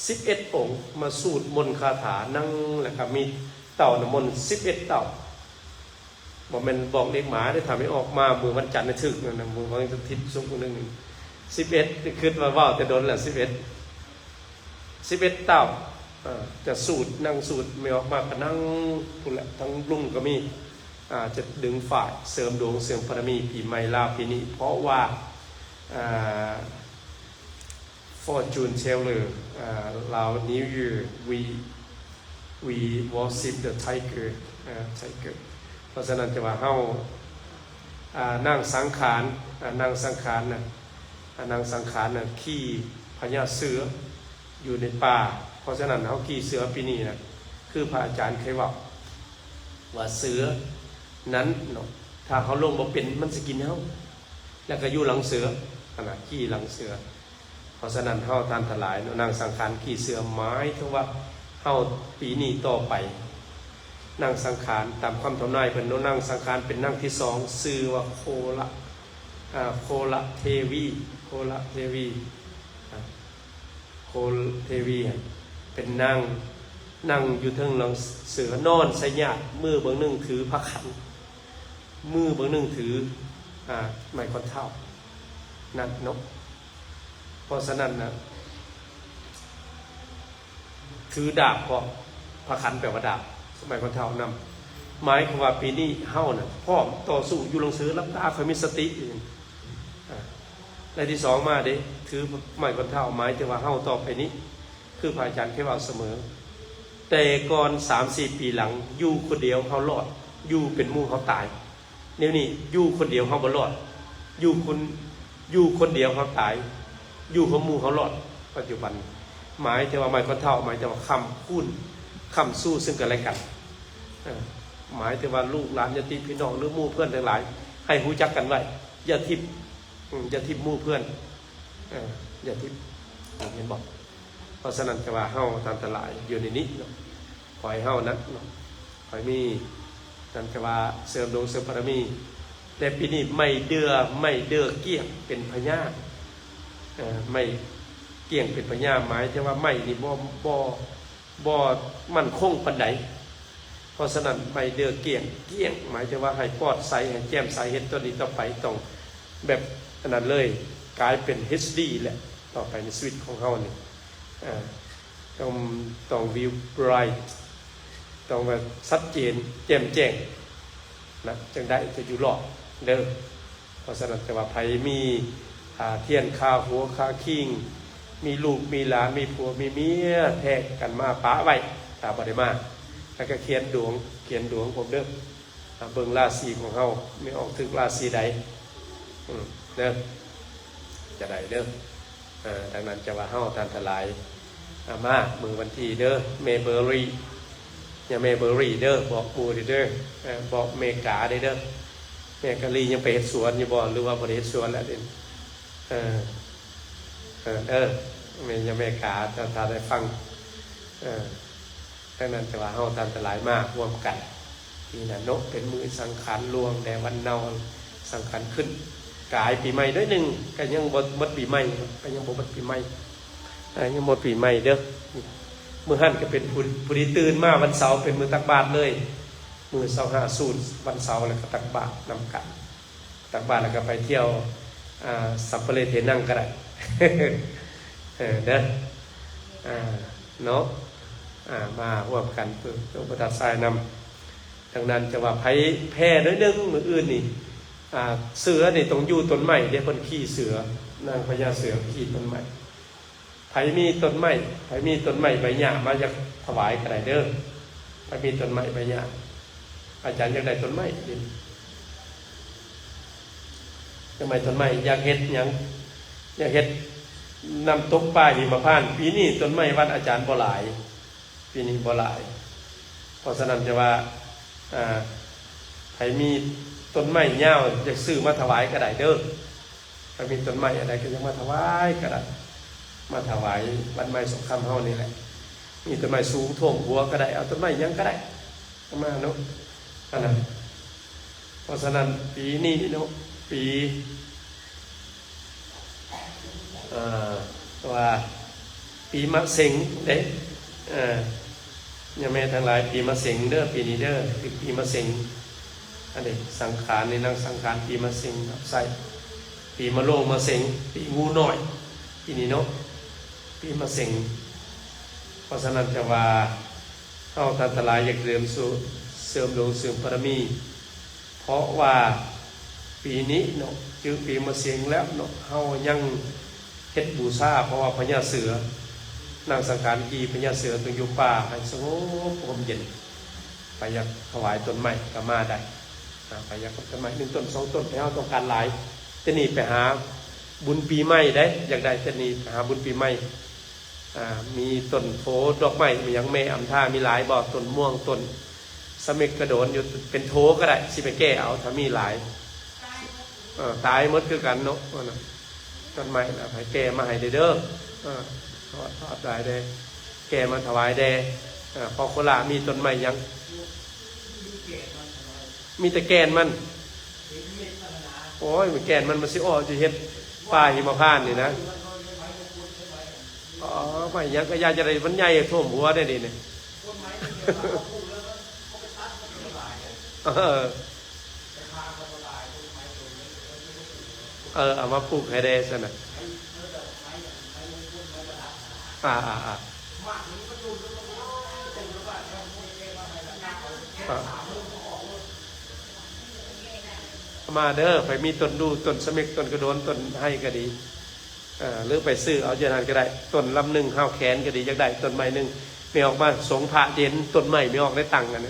11องค์มาสูตรมนต์คาถานั่งแล้วก็มีเต่าน้ำมนต์11เต่าบ่แม่นบอกเด็กหมาได้ทำให้ออกมามือวันจันทร์ถึกนะมือวันอาทิตย์สุกร์นึง11คิดว่าว้าวแต่โดนแหละ11เต่าจะสูตรนั่งสูตรไม่ออกมาก็นั่งพุ่นแหละทั้งรุ่งก็มีจะดึงฝ่ายเสริมดวงเสริมบารมีปีใหม่ลาวปีนี้เพราะว่าfortune teller Lao New Year we worship the tiger เพราะฉะนั้นจะว่าเฮานั่งสังขารนั่งสังขารน่ะขี่พญาเสืออยู่ในป่าเพราะฉะนั้นเฮาขี่เสือปีนี้นะคือพระอาจารย์เคยบอกว่าเสือนั้นเนาะถ้าเขาลงบ่เป็นมันสิกินเฮาแล้วก็อยู่หลังเสือขณะขี่หลังเสือเพราะฉะนั้นเฮาท่านทั้งหลายนางสังขารขี่เสือหมายถึงว่าเฮาปีนี้ต่อไปนางสังขารตามความทำนายเพิ่นนางสังขารเป็นนางที่2ชื่อว่าโคละเทวีเป็นนางอยู่เทิงหลังเสือนอนใส่ญาติมือเบิ่งนึงถือพระขันมือเบิ่งนึงถือไม้คอนเท้านั่นเนาะเพราะฉะนั้นนะถือดาบก็พระขันแปลว่าดาบสมัยคนเท่านำหมายความว่าปีนี้เฮาน่ะพร้อมต่อสู้อยู่หลังสือรับตาคอยมีสติและที่2มาเด้ถือไม้คนเท่าหมายถึงว่าเฮาต่อไปนี้คือพระอาจารย์เคยว่าเสมอแต่ก่อน 3-4 ปีหลังอยู่คนเดียวเฮารอดอยู่เป็นหมู่เฮาตายเดี๋ยวนี้อยู่คนเดียวเฮาบ่รอดอยู่คนเดียวเฮาตายอยู่กับหมู่เฮารอดปัจจุบันหมายถึงว่าไม้คนเท่าหมายถึงว่าคำสู้ซึ่งกันและกันหมายถึงว่าลูกหลานญาติพี่น้องหรือหมู่เพื่อนทั้งหลายให้รู้จักกันไว้อย่าทิพหมู่เพื่อนอย่าทิพเห็นบอกเพราะฉะนั้นจะว่าเฮาทำตลาดอยู่ในนี้ขอให้เฮานั้นขอให้มีนั่นจะว่าเสริมดวงเสริมบารมีแต่ปีนี้ไม่เดือเกี้ยงเป็นพญาไม่เกี่ยงเป็นปัญญาหมายถึงว่าไม่นี่บ่มั่นคงปานใดเพราะฉะนั้นไม่เดือเกี่ยงหมายถึงว่าให้ปลอดใสให้แจ่มใสเฮ็ดตัวนี้ต่อไปต้องแบบอันนั้นเลยกลายเป็น HD แหละต่อไปในชีวิตของเฮานี่ต้องวิวไบรท์ต้องแบบชัดเจนแจ่มแจ้งนะจังได้จะอยู่รอดเด้อเพราะฉะนั้นแต่ว่าไผมีเทียนคาหัวคาคิงมีลูกมีหลานมีผัวมีเมียแทกกันมาป้าไว้ถ้าบ่ได้มาแล้วก็เขียนดวงผมเด้อเบิ่งราศีของเฮาไม่ออกถึงราศีใดเด้อจะได้เด้อดังนั้นจะว่าเฮาท่านทั้งหลายมามื้อวันที่เด้อเมเบอรี่อย่าเมเบอรี่เด้อบอกหมู่เด้อบอกเมกาเด้อแม่กะลียังไปเฮ็ดสวนอยู่บ่หรือว่าบ่ได้เฮ็ดสวนแล้วเด้ไม่ยังไม่กาถ้าได้ฟังดังนั้นจะว่าเฮาท่านทั้งหลายมากร่วมกันปีนั้นเนาะเป็นมือสังขารลวงแต่วันเนาสังขารขึ้นกายปีใหม่ด้วยนึงก็ยังบ่หมดปีใหม่ก็ยังบ่หมดปีใหม่ ยังหมดปีใหม่เด้อมื้อหั่นก็เป็นผู้ที่ตื่นมาวันเสาร์เป็นมื้อตักบาตรเลยมื้อ25วันเสาร์แล้วก็ตักบาตรนำกันตักบาตรแล้วก็ไปเที่ยวสัปปะเลเทนังก็ได้ เด้อเนาะมาร่วมกันเพื่อประทัดทรายนำดังนั้นจะว่าไผแพ้น้อยนึงมื้ออื่นนี่เสือนี่ต้องอยู่ต้นไม้เด้เพิ่นขี่เสือนางพญาเสือขี่ต้นไม้ไผมีต้นไม้ไผมีต้นไม้ใบหญ้ามาอยากถวายก็ได้เด้อไผมีต้นไม้ใบหญ้าอาจารย์อยากได้ต้นไม้ดิทำไมต้นไม้อยากเฮ็ดหยังอยากเฮ็ดนำตกปลาหิมพานต์ปีนี้ต้นไม้วัดอาจารย์บ่หลายปีนี้บ่หลายเพราะฉะนั้นจะว่าใครมีต้นไม้ยาวอยากซื้อมาถวายก็ได้เด้อใครมีต้นไม้อะไรก็ยังมาถวายก็ได้มาถวายวันไม้สงครามเฮานี่แหละมีต้นไม้สูงท่วมหัวก็ได้เอาต้นไม้ยังก็ได้มาเนาะอันนั้นเพราะฉะนั้นปีนี้เนาะปีว่าปีมะเส็งเด้ยังแม่ทั้งหลายปีมะเส็งเด้อปีนี้เด้อคือปีมะเส็งอันนี้สังขารในนั่งสังขารปีมะเส็งใส่ปีมะโรงมะเส็งปีงูน้อยปีนี้เนาะปีมะเส็งเพราะฉะนั้นจะว่าเฮาท่านทั้งหลายอยากเริ่มสู่เสริมดวงเสริมบารมีเพราะว่าปีนี้เนาะจือปีมะเส็งแล้วเนาะเฮายังเฮ็ดบูชาเพราะว่าพญาเสือนางสังขารกีพญาเสือต้องอยู่ป่าให้สงบร่มเย็นไปอยากถวายต้นไม้ก็มาได้ไปอยากต้นไม้1ต้น2ต้นไปเอาต้องการหลายแต่นี่ไปหาบุญปีใหม่ได้อยากได้แต่นี่ไปหาบุญปีใหม่มีต้นโพดอกไม้มีหยังแม่อำท่ามีหลายบ่ต้นม่วงต้นสมิกกระโดนอยู่เป็นโถก็ได้สิไปแก้เอาถ้ามีหลายตายหมดคือกันเนาะต้นไม้ให้แก่มาให้เด้อทอดได้เด้แก่มาถวายเด้พอโครามีต้นไม้ยังมีแต่แกนมันโอ้ยแกนมันสิอ้อจะเฮ็ดป่าหิมพานต์นี่นะอ๋อไม่ยังก็ยาจะได้มันใหญ่ท่วมหัวได้ดิเนี่ยเอามาปลูกให้ได้ซะนะมาเด้อไปมีต้นดูต้นสมิกต้นกระโดนต้นให้ก็ดีหรือไปซื้อเอาเจริญก็ได้ต้นลำหนึ่งห้าวแขนก็ดีอยากได้ต้นไม้หนึ่งไม่ออกมาสงพระเย็นต้นไม้ไม่ออกได้ตังค์กัน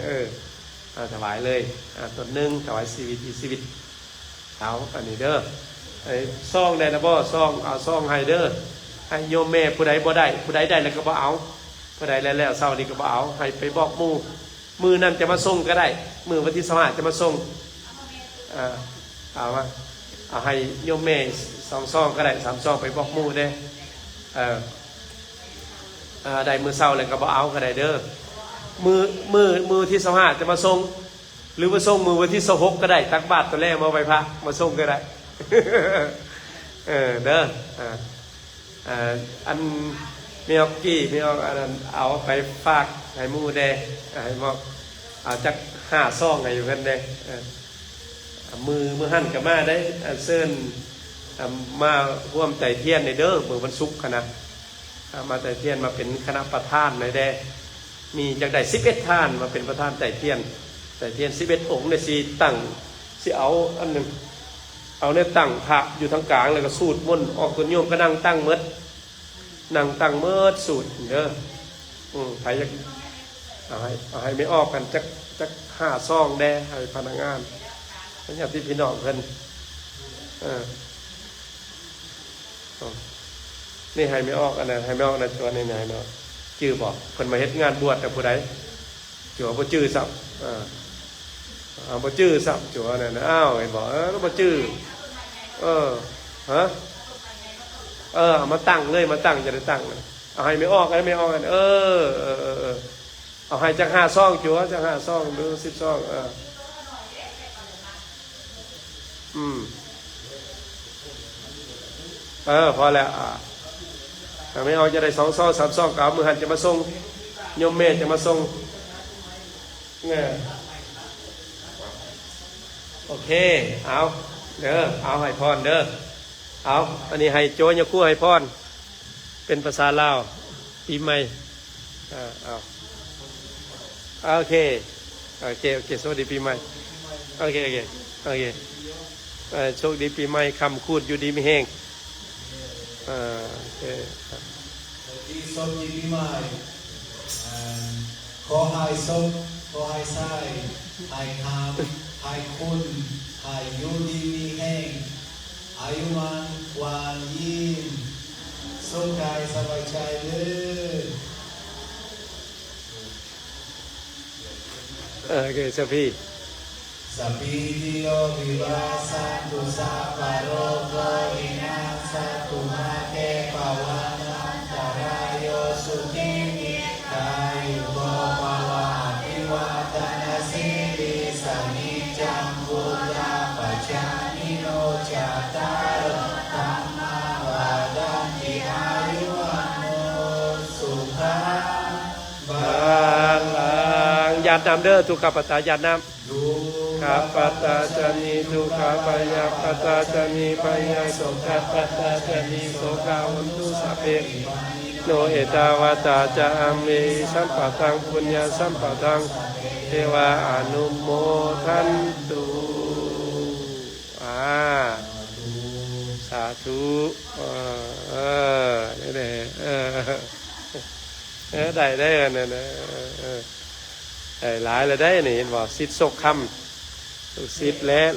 ถวายเลยต้นหนึ่งถวายชีวิตเอาอันนี้เด้อไอ้ซองได้นะบ่ซองเอาซองให้เด้อให้โยมแม่ผู้ใดบ่ได้ผู้ใดได้แล้วก็บ่เอาผู้ใดแล้วเศร้านี่ก็บ่เอาให้ไปบอกมือนั่นจะมาส่งก็ได้มือวันที่15จะมาส่งเอามาเอาให้โยมแม่2ซองก็ได้3ซองไปบอกหมู่เด้ได้มือเศร้าแล้วก็บ่เอาก็ได้เด้อมือที่15จะมาส่งหรือว่าส่งมือวันที่16ก็ได้ตักบาตรตัวแรกมาไปพระมาส่งก็ได้เด้ออันมีออกกี้มีออกอันนั้นเอาไปฝากให้หมู่เด้ให้บอกเอาจัก5ซองให้อยู่กันเด้มือหั่นกับมาได้เซิ่นมาร่วมใจเทียนในเด้อมือวันศุกร์คณะมาใจเทียนมาเป็นคณะประธานในแด้มีจากได้11ท่านมาเป็นประธานใจเทียน11องค์ในสิตั้งสิเอาอันนึงเอาเนี่ยตั้งพระอยู่ทางกลางแล้วก็สูตรมนต์ออกตัวโยมก็นั่งตั้งเมดสูตรเด้อใครจะเอาให้ไม่ออกกันจัก5ซองแด้ให้พนักงานญาติพี่น้องเพิ่นนี่ให้ไม่ออกอันนั้นให้ไม่ออกนะจวนนี่นายเนาะชื่อบอกเพิ่นมาเฮ็ดงานบวชแต่ผู้ใดจั่วบ่ชื่อซ้ำบ่ชื่อซ้ำจั่วนั่นอ้าวเห็นบ่แล้วบ่ชื่อฮะเอามาตั้งเลยมาตั้งจะได้ตั้งเอาให้ไม่ออกกันไม่ออกกันเอาให้จัก5ซองจั่วจัก5ซองหรือ10ซองพอแล้ว ถ้าไม่เอาจะได้2 ซอง 3 ซองก็เอามือหันจะมาส่งโยมแม่จะมาส่งเนี่ยโอเคเอาเด้อเอาให้พรเด้อเอาอันนี้ให้โจยคู่ให้พรเป็นภาษาลาวปีใหม่เอาโอเคสวัสดีปีใหม่โอเคโชคดีปีใหม่คำคูดอยู่ดีไม่แห้งโอเคดีสมดีปีใหม่ขอให้สมขอให้ใส่ให้คำให้คุณให้อยู่ดีมีแห้งอายุมันหวานยิ้มสุขกายสบายใจเลยโอเคเจ้าพี่Sabidio vivasan tu saparogo inan satu mate pawanan tarayo sukini kayu bawa piwatana siri sanicam buddha pacanino cataro tamma wadanti ayuanu sukha บางญาตินำเด้อทุกขปัตตาญาตินำขับปัตตาจานิทุกขปยาปัตตาจานิปยาโสขปัตตาจานิโสขาวันตุสัพเพโนเอตาวาตาจามเมสัมปะทังปุญญาสัมปะทังเทวาอนุโมทันตุสาธุนี่แหละได้เนี่ยหลายเลยได้นี่เห็นบ่สิทธิ์ศกคำสิทธิ์แล้ว